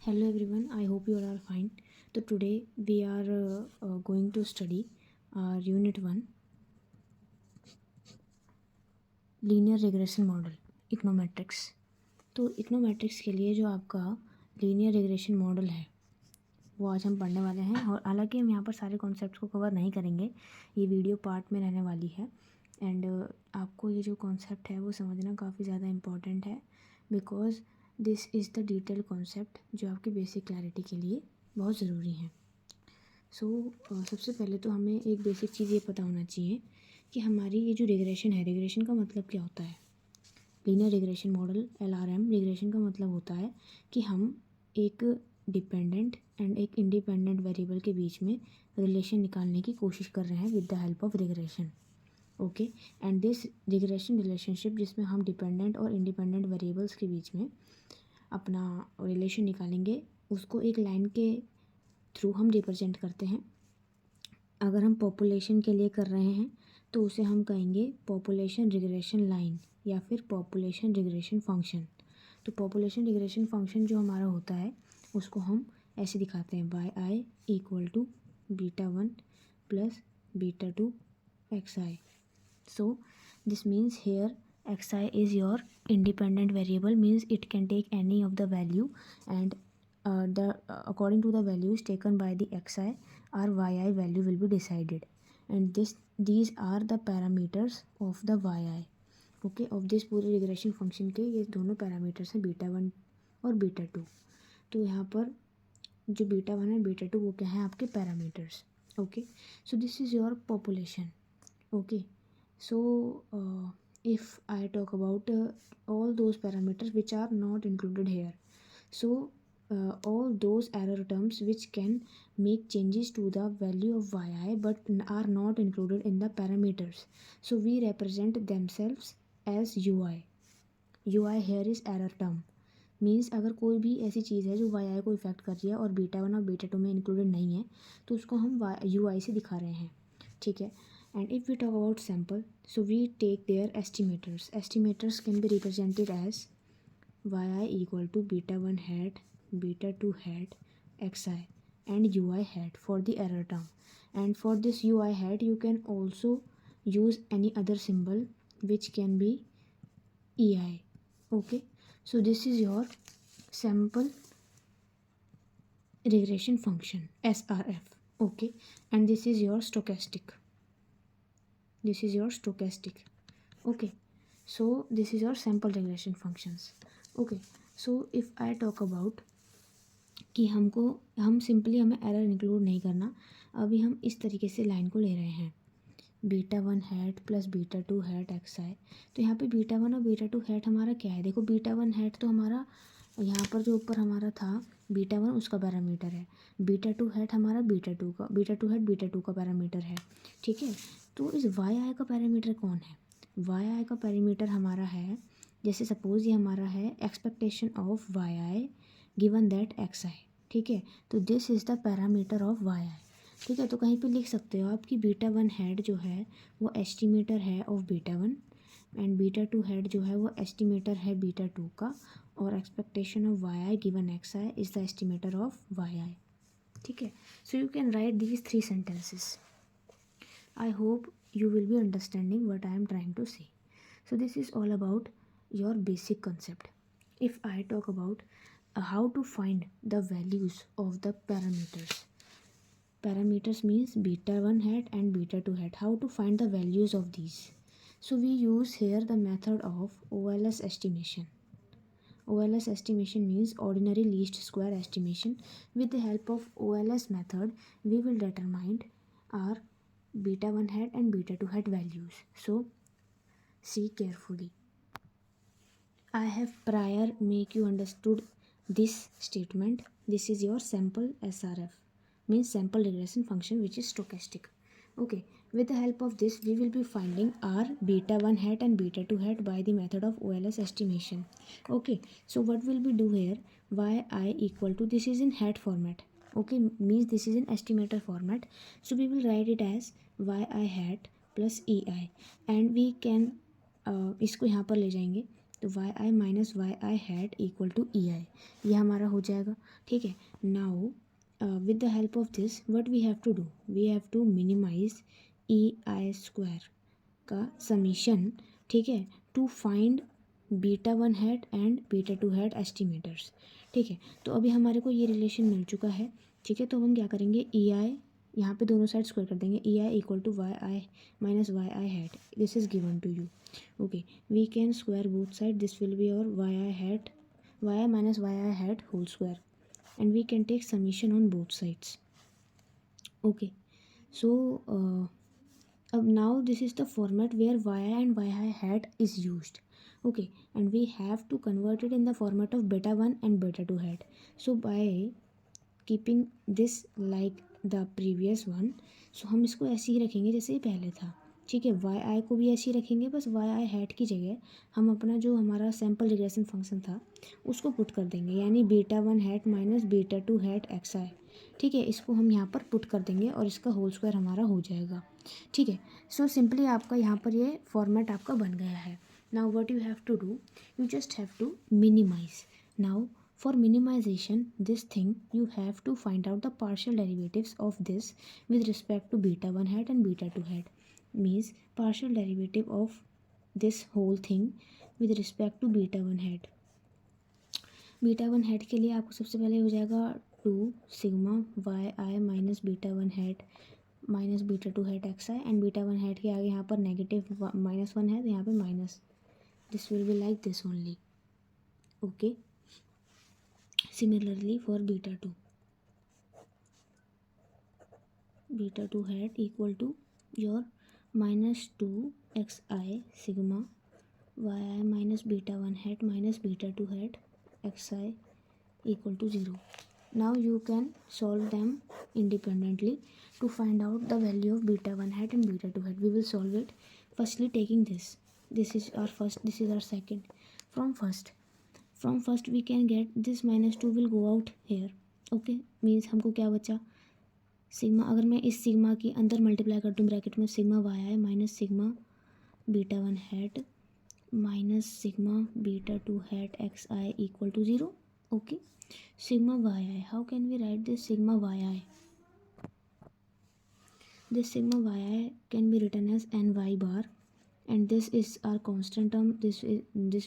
Hello everyone, I hope you all are fine. So today we are going to study Unit 1 Linear Regression Model Econometrics. तो econometrics के लिए जो आपका linear regression model है वो आज हम पढ़ने वाले हैं। और हालांकि हम यहाँ पर सारे कॉन्सेप्ट्स को कवर नहीं करेंगे, ये वीडियो पार्ट में रहने वाली है। एंड आपको ये जो कॉन्सेप्ट है वो समझना काफ़ी ज़्यादा इम्पॉर्टेंट है, because this is the detail concept जो आपकी बेसिक क्लैरिटी के लिए बहुत ज़रूरी है। सबसे पहले तो हमें एक बेसिक चीज़ ये पता होना चाहिए कि हमारी ये जो रिग्रेशन है, रिग्रेशन का मतलब क्या होता है। Linear regression model LRM regression का मतलब होता है कि हम एक डिपेंडेंट एंड एक इंडिपेंडेंट वेरिएबल के बीच में रिलेशन निकालने की कोशिश कर रहे हैं with the help of regression. Okay, and this regression relationship जिसमें हम डिपेंडेंट और इंडिपेंडेंट वेरिएबल्स के बीच में अपना रिलेशन निकालेंगे, उसको एक लाइन के थ्रू हम रिप्रेजेंट करते हैं। अगर हम पॉपुलेशन के लिए कर रहे हैं तो उसे हम कहेंगे पॉपुलेशन रिग्रेशन लाइन या फिर पॉपुलेशन रिग्रेशन फंक्शन। तो पॉपुलेशन रिग्रेशन फंक्शन जो हमारा होता है उसको हम ऐसे दिखाते हैं, y i equal to β1 plus β2 xi. So this means here xi is your independent variable, means it can take any of the value, and according to the values taken by the xi, our yi value will be decided, and these are the parameters of the yi. Okay, of this पूरे regression function के ये दोनों parameters हैं, β1 और β2। तो यहाँ पर जो β1 और β2 वो क्या है, आपके parameters. Okay, so this is your population. Okay, so if I talk about all those parameters which are not included here, so all those error terms which can make changes to the value of yi but are not included in the parameters, so we represent themselves as ui here is error term, means अगर कोई भी ऐसी चीज़ है जो yi को effect कर रही है और β1 और β2 में इंक्लूडेड नहीं है तो उसको हम ui से दिखा रहे हैं। ठीक है, and if we talk about sample, so we take their estimators can be represented as yi equal to β1 hat β2 hat xi and ui hat for the error term, and for this ui hat you can also use any other symbol which can be ei. Okay, so this is your sample regression function SRF. Okay, and this is your stochastic. Okay, so this is your sample regression functions. Okay, so if I talk about कि हम simply हमें error include नहीं करना, अभी हम इस तरीके से लाइन को ले रहे हैं, β1 हैट प्लस β2 हैट xi। तो यहाँ पे β1 और β2 हैट हमारा क्या है, देखो β1 हैट तो हमारा यहाँ पर जो ऊपर हमारा था β1 उसका पैरामीटर है, β2 हैट हमारा β2 हैट β2 का पैरामीटर है। ठीक है, तो इस yi का पैरामीटर कौन है, yi का पैरामीटर हमारा है, जैसे सपोज ये हमारा है expectation of yi given that xi। ठीक है, तो this is the parameter of yi। ठीक है, तो कहीं पे लिख सकते हो आप कि β1 हेड जो है वो एस्टिमेटर है ऑफ β1 एंड β2 हेड जो है वो एस्टिमेटर है β2 का, और expectation of yi given xi is the estimator of yi। ठीक है, so you can write these 3 sentences. I hope you will be understanding what I am trying to say. So this is all about your basic concept. If I talk about how to find the values of the parameters. Parameters means β1 hat and β2 hat. How to find the values of these? So we use here the method of OLS estimation. OLS estimation means ordinary least square estimation. With the help of OLS method, we will determine our β1 hat and β2 hat values. So see carefully. I have prior make you understood this statement. This is your sample SRF, means sample regression function, which is stochastic. Okay, with the help of this we will be finding our β1 hat and β2 hat by the method of OLS estimation. Okay, so what will we do here, yi equal to, this is in hat format. Okay, means this is in estimator format, so we will write it as yi hat plus ei, and we can इसको यहाँ पर ले जाएंगे तो y I minus y i hat equal to e i, ये हमारा हो जाएगा। ठीक है, now with the help of this what we have to do, we have to minimise e i square का समीशन, ठीक है, to find beta one hat and beta two hat estimators. ठीक है, तो अभी हमारे को ये रिलेशन मिल चुका है। ठीक है, तो हम क्या करेंगे, ई आई यहाँ पे दोनों साइड स्क्वायर कर देंगे, e i equal to y I minus y i hat, this is given to you. Okay, we can square both side, this will be और y i hat, y I minus y i hat whole square, and we can take summation on both sides. Okay, so now this is the format where yi and yi hat is used. Okay, and we have to convert it in the format of beta 1 and beta 2 hat. So by keeping this like the previous one, so हम इसको ऐसे ही रखेंगे जैसे ये पहले था। ठीक है, वाई आई को भी ऐसे ही रखेंगे, बस वाई आई हैट की जगह हम अपना जो हमारा सैम्पल रिग्रेशन फंक्शन था उसको पुट कर देंगे, यानी beta one hat minus beta two hat x i. ठीक है, इसको हम यहाँ पर पुट कर देंगे और इसका होल स्क्वायर हमारा हो जाएगा। ठीक है, सो सिंपली आपका यहाँ पर ये फॉर्मेट आपका बन गया है। Now what you have to do, you just have to minimise. Now for minimization this thing, you have to find out the partial derivatives of this with respect to beta 1 hat and beta 2 hat, means partial derivative of this whole thing with respect to beta 1 hat। Beta one hat के लिए आपको सबसे पहले हो जाएगा 2 sigma Y I minus beta one hat minus beta two hat x I, and beta one hat के आगे यहाँ पर नेगेटिव माइनस वन है तो यहाँ पे minus, this will be like this only. Okay, similarly for beta 2 hat equal to your minus 2 xi sigma yi minus beta 1 hat minus beta 2 hat xi equal to 0. Now you can solve them independently to find out the value of beta 1 hat and beta 2 hat. We will solve it firstly taking this is our first, this is our second. From first we can get this minus 2 will go out here. Okay, means हमको क्या बचा, sigma, अगर मैं इस sigma के अंदर multiply कर दूँ ब्रैकेट में, sigma Y I minus sigma beta one hat minus sigma beta two hat x I equal to 0. Okay, sigma Y I, how can we write this sigma Y I, this sigma Y I can be written as N Y bar, and this is our constant term, this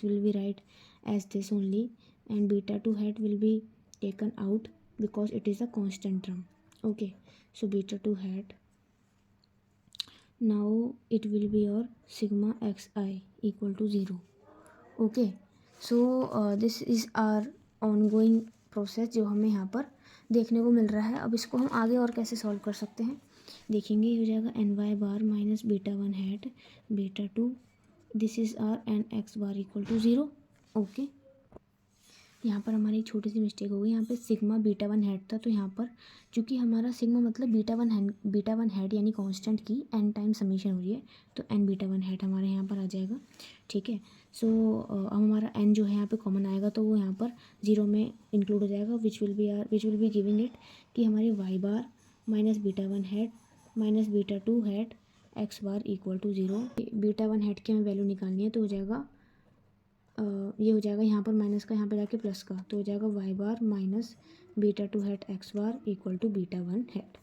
will be right as this only, and beta 2 hat will be taken out because it is a constant term. Okay, so beta 2 hat, now it will be your sigma xi equal to 0. Okay, so this is our ongoing process जो हमें यहाँ पर देखने को मिल रहा है। अब इसको हम आगे और कैसे सॉल्व कर सकते हैं देखेंगे। ये हो जाएगा N Y bar minus beta one hat beta two, this is our N X bar equal to 0. Okay, यहाँ पर हमारी एक छोटी सी मिस्टेक हो गई, यहाँ पे सिग्मा बीटा वन हैट था, तो यहाँ पर चूँकि हमारा सिग्मा मतलब बीटा वन हैट यानी कांस्टेंट की एन टाइम समीशन हो रही है, तो एन बीटा वन हैट हमारे यहाँ पर आ जाएगा। ठीक है, सो अब हमारा एन जो है यहाँ पे कॉमन आएगा तो वो यहाँ पर 0 में इंक्लूड हो जाएगा, which will be giving it कि हमारे Y bar minus beta one hat minus beta two hat x bar equal to 0। Beta one hat की हमें वैल्यू निकालनी है तो हो जाएगा ये हो जाएगा यहाँ पर माइनस का, यहाँ पर जाके प्लस का, तो हो जाएगा y bar minus beta two hat x bar equal to beta one hat.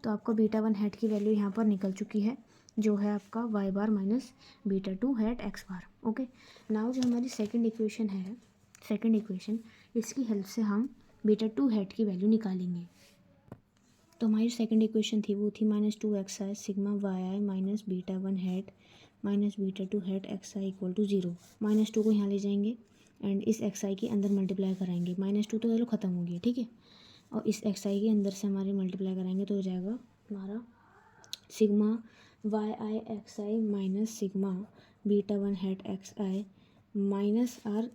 तो आपका बीटा वन हैट की वैल्यू यहाँ पर निकल चुकी है, जो है आपका y bar minus beta two hat x bar. Okay, now जो हमारी सेकंड इक्वेशन है, सेकंड इक्वेशन, इसकी हेल्प से हम बीटा टू हैट की वैल्यू निकालेंगे। तो हमारी सेकंड इक्वेशन थी वो थी minus 2 x I sigma Y I minus beta one hat minus beta two hat x I equal to 0। Minus 2 को यहाँ ले जाएंगे एंड इस एक्स आई के अंदर मल्टीप्लाई कराएंगे, माइनस 2 तो चलो ख़त्म हो गया। ठीक है, और इस एक्स आई के अंदर से हमारे मल्टीप्लाई कराएंगे तो हो जाएगा हमारा sigma Y I x I minus sigma beta one hat x I minus our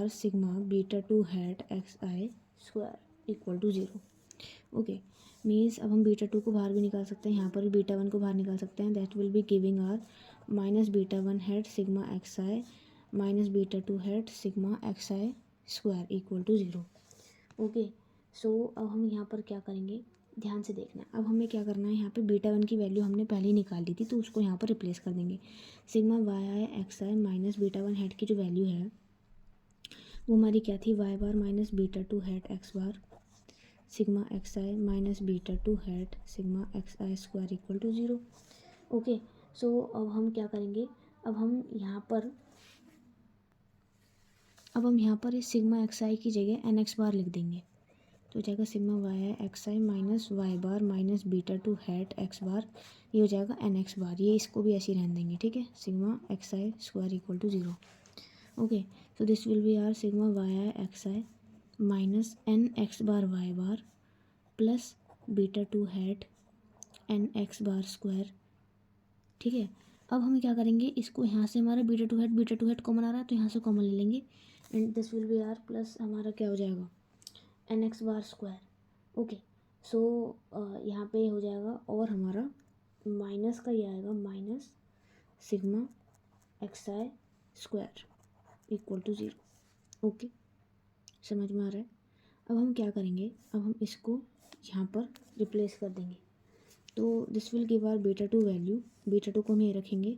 sigma beta two hat x I square equal to 0। Okay, means अब हम बीटा टू को बाहर भी निकाल सकते हैं, यहाँ पर भी बीटा वन को बाहर निकाल सकते हैं, that will be giving r minus beta one hat sigma x I minus beta two hat sigma x I square equal to 0। Okay, so अब हम यहाँ पर क्या करेंगे, ध्यान से देखना। अब हमें क्या करना है, यहाँ पे बीटा वन की वैल्यू हमने पहले ही निकाल ली थी, तो उसको यहाँ पर रिप्लेस कर देंगे। सिग्मा वाई आई एक्स आई माइनस बीटा वन हेड की जो वैल्यू है वो हमारी क्या थी, y bar minus beta two hat x bar sigma x I minus beta two hat sigma x I square equal to 0। Okay, so अब हम क्या करेंगे, अब हम यहाँ पर इस सिग्मा एक्स आई की जगह एन एक्स बार लिख देंगे। तो हो जाएगा सिग्मा वाई आई एक्स आई minus y bar minus beta two hat x bar, ये हो जाएगा एन एक्स बार। ये इसको भी ऐसे ही रहने देंगे, ठीक है, sigma x I square equal to 0। Okay, so this will be our sigma Y I x I minus N X bar Y bar plus beta two head N X bar square, ठीक है। अब हम क्या करेंगे, इसको यहाँ से हमारा बीटा टू हेड कॉमन आ रहा है, तो यहाँ से कॉमन ले लेंगे and this will be our plus हमारा क्या हो जाएगा, N X bar square. Okay, so यहाँ पे हो जाएगा और हमारा माइनस का ये आएगा minus sigma x I square equal to 0। Okay, समझ में आ रहा है। अब हम क्या करेंगे, अब हम इसको यहाँ पर रिप्लेस कर देंगे। तो this will give are beta two value, beta two को हम ये रखेंगे,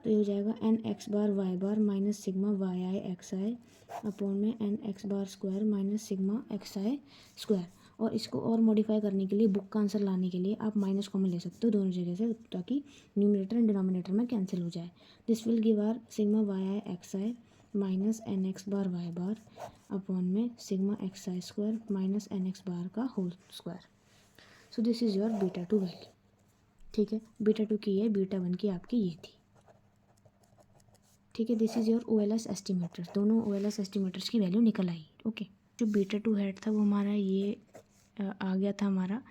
तो ये हो जाएगा N X bar Y bar minus sigma Y आई एक्स आई अपॉन में N X bar square minus sigma x आई स्क्वायर। और इसको और मॉडिफाई करने के लिए, बुक का आंसर लाने के लिए आप माइनस कॉमन ले सकते हो दोनों जगह से, ताकि न्यूमरेटर एंड डिनोमिनेटर में कैंसिल हो जाए। This will give our sigma Y I x I minus N X bar Y bar upon में सिग्मा एक्स आई square minus N X bar का whole square. So this is your beta two value, ठीक है। Beta two की है, beta one की आपकी ये थी, ठीक है। This is your O L S estimators, दोनों ओ एल एस एस्टिमेटर्स की वैल्यू निकल आई। ओके, जो बीटा टू हेड था वो हमारा ये आ गया था हमारा।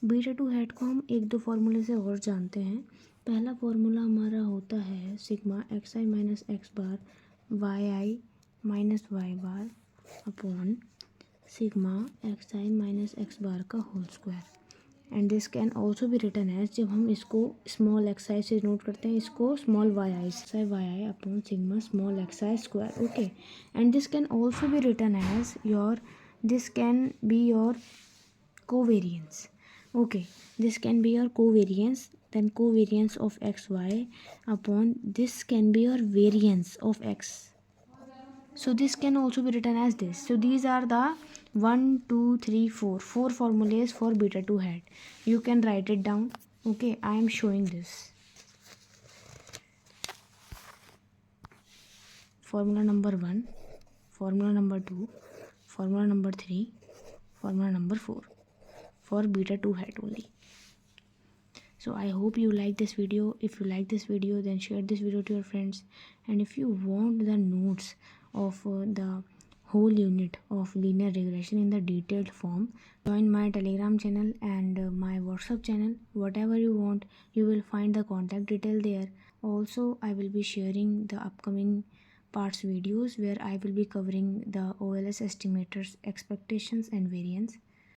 बीटा टू हेड को हम एक दो फार्मूले से और जानते हैं। पहला फार्मूला हमारा होता है सिग्मा एक्स आई माइनस एक्स बार वाई आई minus y bar upon sigma x आई माइनस एक्स बार का whole square. And this can also भी रिटर्न एज, जब हम इसको स्मॉल एक्स आई से नोट करते हैं, इसको small y i upon sigma small x I square. Okay, and this can also भी written as your, this can be your covariance. Okay, this can be your covariance, then covariance of xy upon this can be your variance of x. So this can also be written as this. So these are the 1 2 3 4 formulas for beta 2 head. You can write it down. Okay, I am showing this. Formula number 1, formula number 2, formula number 3, formula number 4 for beta 2 head only. So I hope you like this video. If you like this video, then share this video to your friends. And if you want the notes of the whole unit of linear regression in the detailed form, join my Telegram channel and my WhatsApp channel. Whatever you want, you will find the contact detail there. Also, I will be sharing the upcoming parts videos where I will be covering the OLS estimators, expectations and variance.